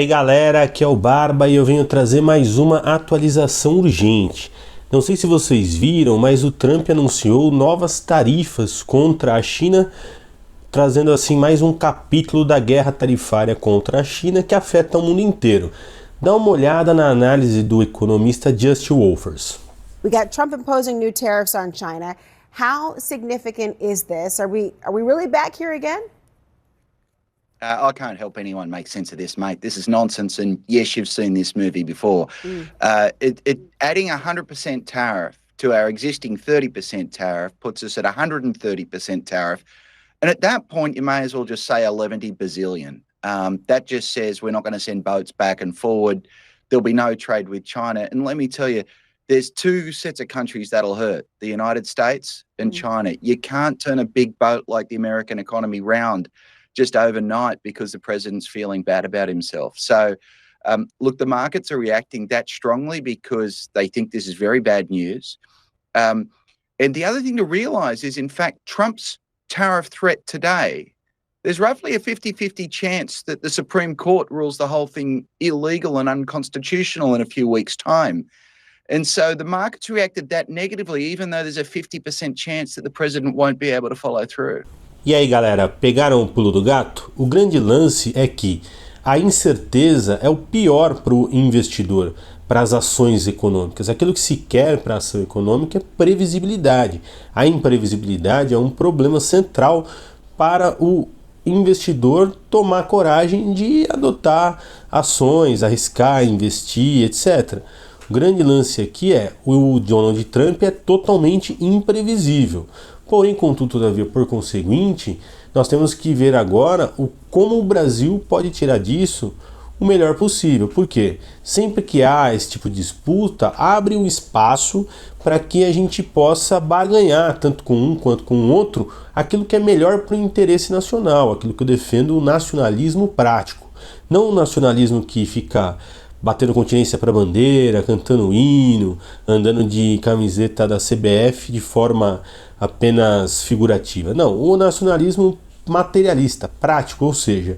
E aí galera, aqui é o Barba e eu venho trazer mais uma atualização urgente. Não sei se vocês viram, mas o Trump anunciou novas tarifas contra a China, trazendo assim mais um capítulo da guerra tarifária contra a China que afeta o mundo inteiro. Dá uma olhada na análise do economista Justin Wolfers. We got Trump imposing new tariffs on China. How significant is this? Are we really back here again? I can't help anyone make sense of this, mate. This is nonsense. And yes, you've seen this movie before. Adding 100% tariff to our existing 30% tariff puts us at 130% tariff. And at that point, you may as well just say 11 bazillion. That just says we're not going to send boats back and forward. There'll be no trade with China. And let me tell you, there's two sets of countries that'll hurt, the United States and China. You can't turn a big boat like the American economy round just overnight because the president's feeling bad about himself. So, look, the markets are reacting that strongly because they think this is very bad news. And the other thing to realize is, in fact, Trump's tariff threat today, there's roughly a 50-50 chance that the Supreme Court rules the whole thing illegal and unconstitutional in a few weeks' time. And so the markets reacted that negatively, even though there's a 50% chance that the president won't be able to follow through. E aí galera, pegaram o pulo do gato? O grande lance é que a incerteza é o pior para o investidor, para as ações econômicas. Aquilo que se quer para a ação econômica é previsibilidade. A imprevisibilidade é um problema central para o investidor tomar coragem de adotar ações, arriscar, investir, etc. O grande lance aqui é o Donald Trump é totalmente imprevisível. Porém, contudo, todavia, por conseguinte, nós temos que ver agora como o Brasil pode tirar disso o melhor possível. Por quê? Sempre que há esse tipo de disputa, abre um espaço para que a gente possa barganhar, tanto com um quanto com o outro, aquilo que é melhor para o interesse nacional, aquilo que eu defendo, o nacionalismo prático. Não o nacionalismo que fica batendo continência para bandeira, cantando hino, andando de camiseta da CBF de forma apenas figurativa. Não, o nacionalismo materialista, prático, ou seja,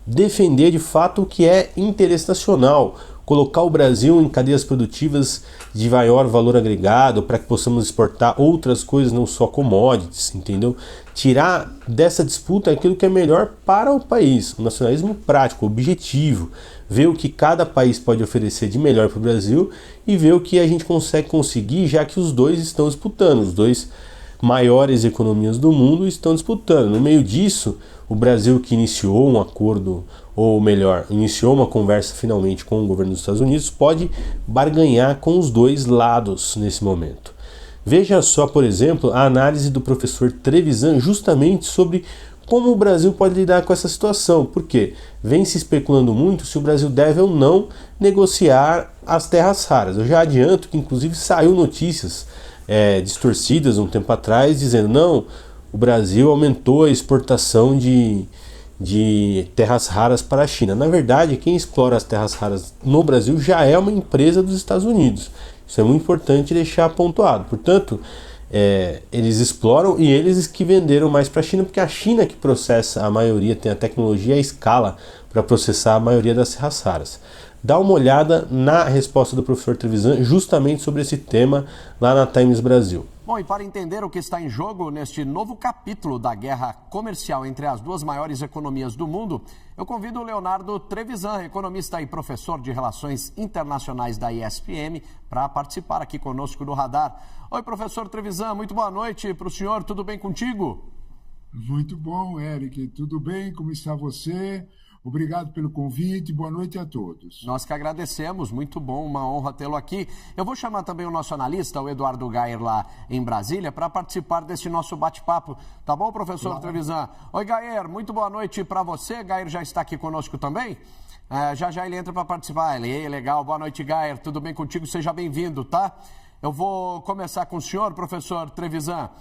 defender de fato o que é interesse nacional, colocar o Brasil em cadeias produtivas de maior valor agregado para que possamos exportar outras coisas, não só commodities, entendeu? Tirar dessa disputa aquilo que é melhor para o país, o nacionalismo prático, objetivo, ver o que cada país pode oferecer de melhor para o Brasil e ver o que a gente conseguir, já que os dois estão disputando, os dois maiores economias do mundo estão disputando. No meio disso, o Brasil, que iniciou um acordo, ou melhor, iniciou uma conversa finalmente com o governo dos Estados Unidos, pode barganhar com os dois lados nesse momento. Veja só, por exemplo, a análise do professor Trevisan justamente sobre como o Brasil pode lidar com essa situação, porque vem se especulando muito se o Brasil deve ou não negociar as terras raras. Eu já adianto que inclusive saiu notícias distorcidas um tempo atrás, dizendo não, o Brasil aumentou a exportação de terras raras para a China. Na verdade, quem explora as terras raras no Brasil já é uma empresa dos Estados Unidos. Isso é muito importante deixar pontuado. Portanto, eles exploram e eles que venderam mais para a China, porque a China que processa a maioria, tem a tecnologia e a escala para processar a maioria das terras raras. Dá uma olhada na resposta do professor Trevisan justamente sobre esse tema lá na Times Brasil. Bom, e para entender o que está em jogo neste novo capítulo da guerra comercial entre as duas maiores economias do mundo, eu convido o Leonardo Trevisan, economista e professor de Relações Internacionais da ESPM, para participar aqui conosco do Radar. Oi, professor Trevisan, muito boa noite para o senhor, tudo bem contigo? Muito bom, Eric, tudo bem? Como está você? Obrigado pelo convite, boa noite a todos. Nós que agradecemos, muito bom, uma honra tê-lo aqui. Eu vou chamar também o nosso analista, o Eduardo Gayer, lá em Brasília, para participar desse nosso bate-papo. Tá bom, professor claro. Trevisan? Oi, Gayer, muito boa noite para você. Gayer já está aqui conosco também? Já ele entra para participar. Legal, boa noite, Gayer, tudo bem contigo? Seja bem-vindo, tá? Eu vou começar com o senhor, professor Trevisan.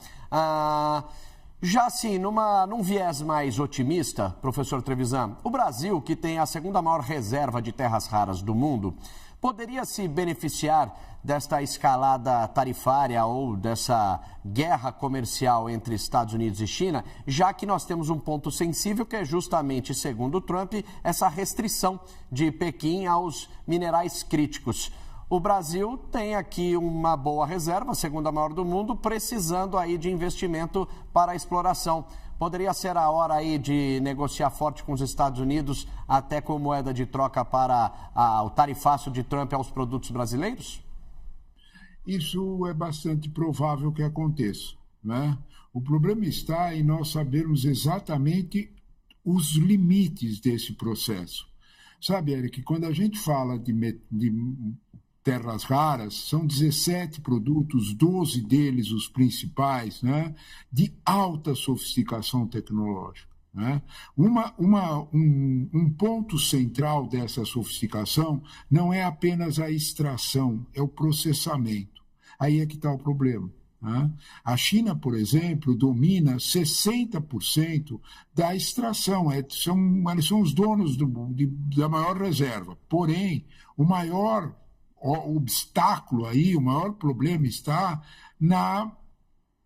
Já assim, num viés mais otimista, professor Trevisan, o Brasil, que tem a segunda maior reserva de terras raras do mundo, poderia se beneficiar desta escalada tarifária ou dessa guerra comercial entre Estados Unidos e China, já que nós temos um ponto sensível que é justamente, segundo Trump, essa restrição de Pequim aos minerais críticos. O Brasil tem aqui uma boa reserva, a segunda maior do mundo, precisando aí de investimento para a exploração. Poderia ser a hora aí de negociar forte com os Estados Unidos, até com moeda de troca para o tarifaço de Trump aos produtos brasileiros? Isso é bastante provável que aconteça, né? O problema está em nós sabermos exatamente os limites desse processo. Sabe, Eric, quando a gente fala de terras raras, são 17 produtos, 12 deles os principais, né, de alta sofisticação tecnológica. Né? Um ponto central dessa sofisticação não é apenas a extração, é o processamento. Aí é que está o problema. Né? A China, por exemplo, domina 60% da extração, eles são os donos da maior reserva. Porém, o maior obstáculo aí, o maior problema está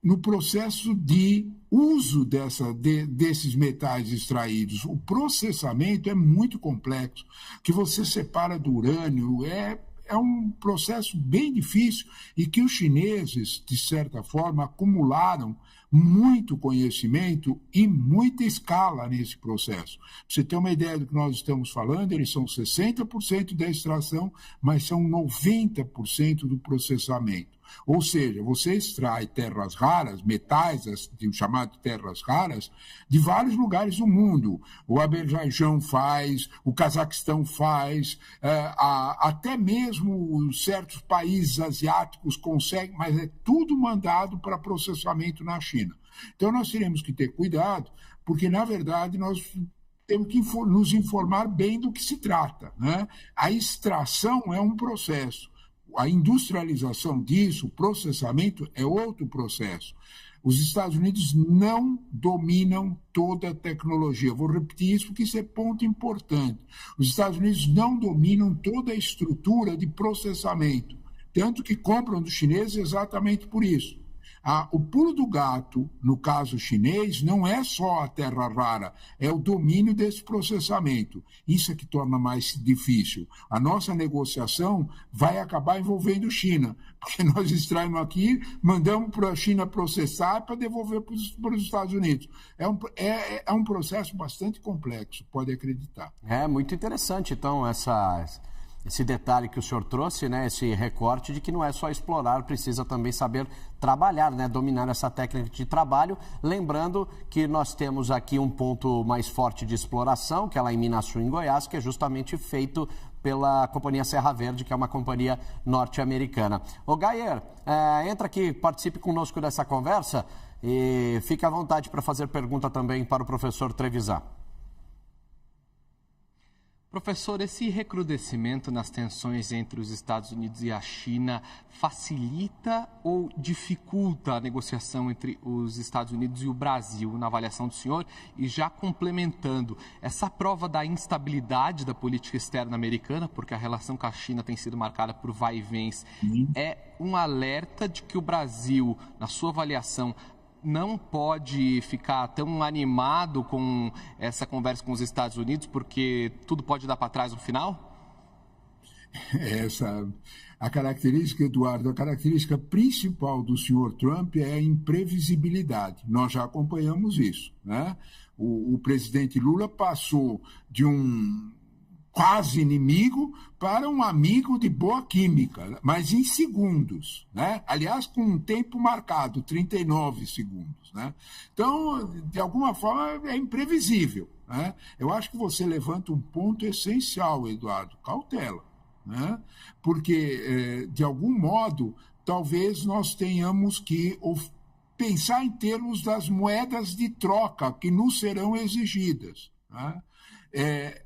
no processo de uso desses metais extraídos. O processamento é muito complexo, que você separa do urânio, é um processo bem difícil e que os chineses, de certa forma, acumularam muito conhecimento e muita escala nesse processo. Para você ter uma ideia do que nós estamos falando, eles são 60% da extração, mas são 90% do processamento. Ou seja, você extrai terras raras, metais, chamadas terras raras, de vários lugares do mundo. O Azerbaijão faz, o Cazaquistão faz, até mesmo certos países asiáticos conseguem, mas é tudo mandado para processamento na China. Então nós teremos que ter cuidado, porque na verdade nós temos que nos informar bem do que se trata, né? A extração é um processo. A industrialização disso, o processamento, é outro processo. Os Estados Unidos não dominam toda a tecnologia. Eu vou repetir isso porque isso é ponto importante. Os Estados Unidos não dominam toda a estrutura de processamento, tanto que compram dos chineses exatamente por isso. O pulo do gato, no caso chinês, não é só a terra rara, é o domínio desse processamento. Isso é que torna mais difícil. A nossa negociação vai acabar envolvendo China, porque nós extraímos aqui, mandamos para a China processar para devolver para os Estados Unidos. É um processo bastante complexo, pode acreditar. É muito interessante, então, esse detalhe que o senhor trouxe, né, esse recorte de que não é só explorar, precisa também saber trabalhar, né, dominar essa técnica de trabalho. Lembrando que nós temos aqui um ponto mais forte de exploração, que é lá em Minasul, em Goiás, que é justamente feito pela companhia Serra Verde, que é uma companhia norte-americana. Ô Gayer, entra aqui, participe conosco dessa conversa e fique à vontade para fazer pergunta também para o professor Trevisan. Professor, esse recrudescimento nas tensões entre os Estados Unidos e a China facilita ou dificulta a negociação entre os Estados Unidos e o Brasil, na avaliação do senhor? E já complementando, essa prova da instabilidade da política externa americana, porque a relação com a China tem sido marcada por vai-e-vens, é um alerta de que o Brasil, na sua avaliação, não pode ficar tão animado com essa conversa com os Estados Unidos, porque tudo pode dar para trás no final? A característica, Eduardo, a característica principal do senhor Trump é a imprevisibilidade. Nós já acompanhamos isso, né? O presidente Lula passou de um quase inimigo para um amigo de boa química, mas em segundos, né? Aliás, com um tempo marcado, 39 segundos, né? Então, de alguma forma, é imprevisível, né? Eu acho que você levanta um ponto essencial, Eduardo, cautela, né? Porque, de algum modo, talvez nós tenhamos que pensar em termos das moedas de troca que nos serão exigidas, né?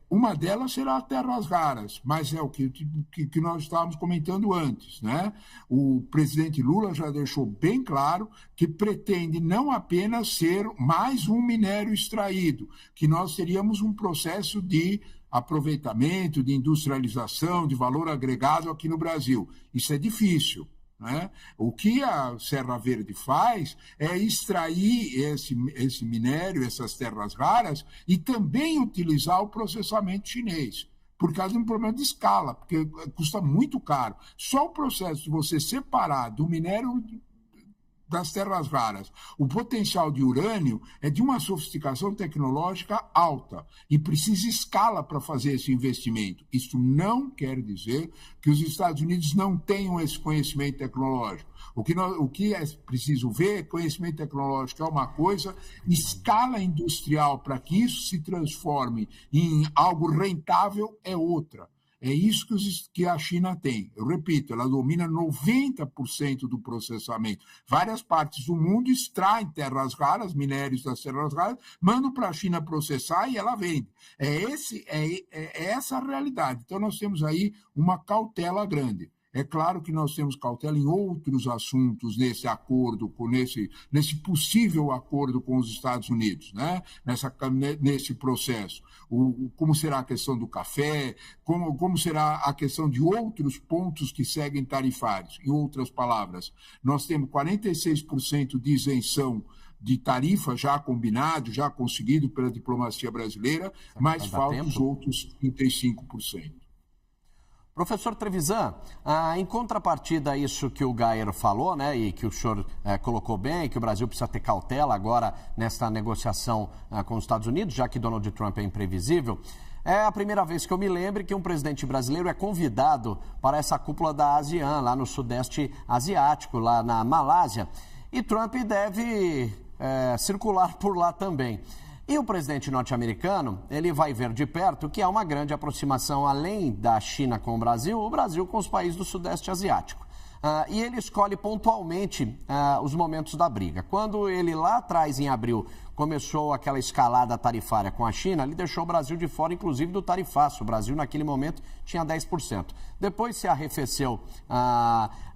Uma delas será terras raras, mas é o que nós estávamos comentando antes, né? O presidente Lula já deixou bem claro que pretende não apenas ser mais um minério extraído, que nós teríamos um processo de aproveitamento, de industrialização, de valor agregado aqui no Brasil. Isso é difícil. Né? O que a Serra Verde faz é extrair esse minério, essas terras raras, e também utilizar o processamento chinês, por causa de um problema de escala, porque custa muito caro. Só o processo de você separar do minério das terras raras, o potencial de urânio é de uma sofisticação tecnológica alta e precisa escala para fazer esse investimento. Isso não quer dizer que os Estados Unidos não tenham esse conhecimento tecnológico. O que é preciso ver, conhecimento tecnológico é uma coisa, escala industrial para que isso se transforme em algo rentável é outra. É isso que a China tem. Eu repito, ela domina 90% do processamento. Várias partes do mundo extraem terras raras, minérios das terras raras, mandam para a China processar e ela vende. É essa a realidade. Então, nós temos aí uma cautela grande. É claro que nós temos cautela em outros assuntos nesse acordo, nesse possível acordo com os Estados Unidos, né? Nesse processo. Como será a questão do café, como será a questão de outros pontos que seguem tarifários. Em outras palavras, nós temos 46% de isenção de tarifa já combinado, já conseguido pela diplomacia brasileira, mas faltam os outros 35%. Professor Trevisan, em contrapartida a isso que o Gaier falou, né, e que o senhor colocou bem, que o Brasil precisa ter cautela agora nesta negociação com os Estados Unidos, já que Donald Trump é imprevisível, é a primeira vez que eu me lembro que um presidente brasileiro é convidado para essa cúpula da ASEAN, lá no Sudeste Asiático, lá na Malásia, e Trump deve circular por lá também. E o presidente norte-americano, ele vai ver de perto que há uma grande aproximação, além da China com o Brasil com os países do Sudeste Asiático. E ele escolhe pontualmente os momentos da briga. Quando ele lá atrás, em abril, começou aquela escalada tarifária com a China, ele deixou o Brasil de fora, inclusive, do tarifaço. O Brasil, naquele momento, tinha 10%. Depois se arrefeceu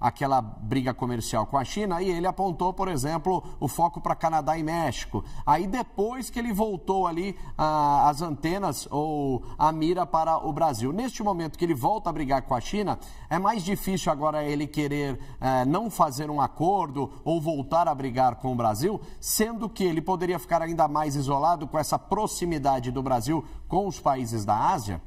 aquela briga comercial com a China e ele apontou, por exemplo, o foco para Canadá e México. Aí, depois que ele voltou ali as antenas ou a mira para o Brasil. Neste momento que ele volta a brigar com a China, é mais difícil agora ele querer não fazer um acordo ou voltar a brigar com o Brasil, sendo que ele poderia ficar ainda mais isolado com essa proximidade do Brasil com os países da Ásia?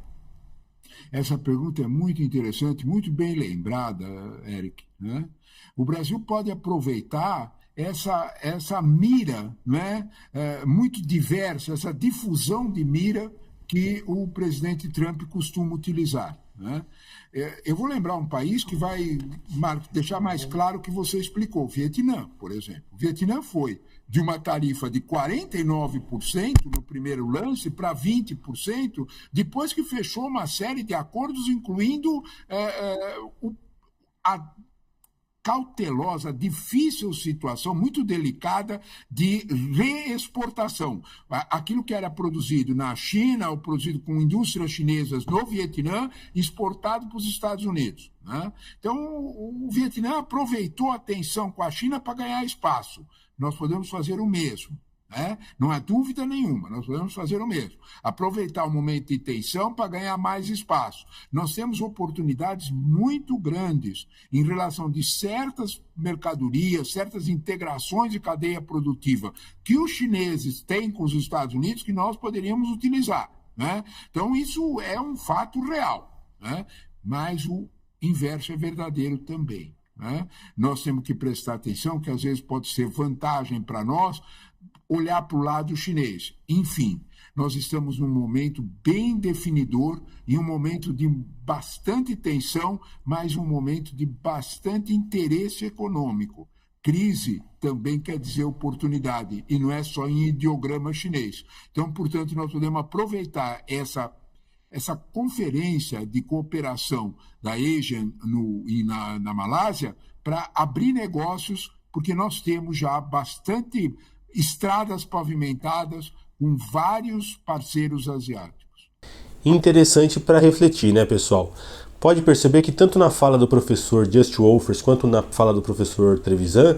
Essa pergunta é muito interessante, muito bem lembrada, Eric, né? O Brasil pode aproveitar essa mira, né, muito diversa, essa difusão de mira que o presidente Trump costuma utilizar, né? Eu vou lembrar um país que vai deixar mais claro o que você explicou, o Vietnã, por exemplo. O Vietnã foi de uma tarifa de 49% no primeiro lance para 20%, depois que fechou uma série de acordos, incluindo a cautelosa, difícil situação, muito delicada de reexportação. Aquilo que era produzido na China, ou produzido com indústrias chinesas no Vietnã, exportado para os Estados Unidos, né? Então, o Vietnã aproveitou a tensão com a China para ganhar espaço. Nós podemos fazer o mesmo, né? Não há dúvida nenhuma, nós podemos fazer o mesmo. Aproveitar o momento de tensão para ganhar mais espaço. Nós temos oportunidades muito grandes em relação de certas mercadorias, certas integrações de cadeia produtiva que os chineses têm com os Estados Unidos que nós poderíamos utilizar, né? Então, isso é um fato real, né? Mas o inverso é verdadeiro também, né? Nós temos que prestar atenção que às vezes pode ser vantagem para nós olhar para o lado chinês. Enfim, nós estamos num momento bem definidor, em um momento de bastante tensão, mas um momento de bastante interesse econômico. Crise também quer dizer oportunidade, e não é só em ideograma chinês. Então, portanto, nós podemos aproveitar essa conferência de cooperação da ASEAN na Malásia para abrir negócios, porque nós temos já bastante estradas pavimentadas com vários parceiros asiáticos. interessante para refletir, né, pessoal? Pode perceber que tanto na fala do professor Just Wolfers quanto na fala do professor Trevisan,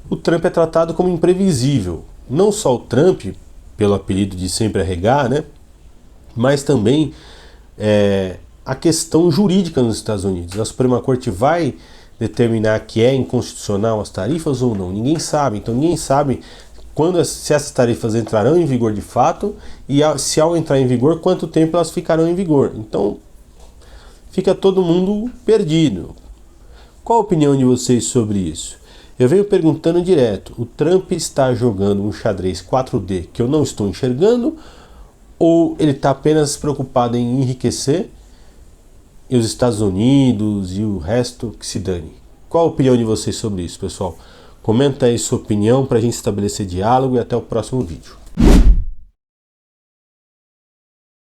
o Trump é tratado como imprevisível. Não só o Trump, pelo apelido de sempre arregar, né, mas também a questão jurídica nos Estados Unidos. A Suprema Corte vai determinar que é inconstitucional as tarifas ou não? Ninguém sabe. Então ninguém sabe se essas tarifas entrarão em vigor de fato e se ao entrar em vigor, quanto tempo elas ficarão em vigor. Então fica todo mundo perdido. Qual a opinião de vocês sobre isso? Eu venho perguntando direto, o Trump está jogando um xadrez 4D que eu não estou enxergando, ou ele está apenas preocupado em enriquecer e os Estados Unidos e o resto que se dane? Qual a opinião de vocês sobre isso, pessoal? Comenta aí sua opinião para a gente estabelecer diálogo e até o próximo vídeo.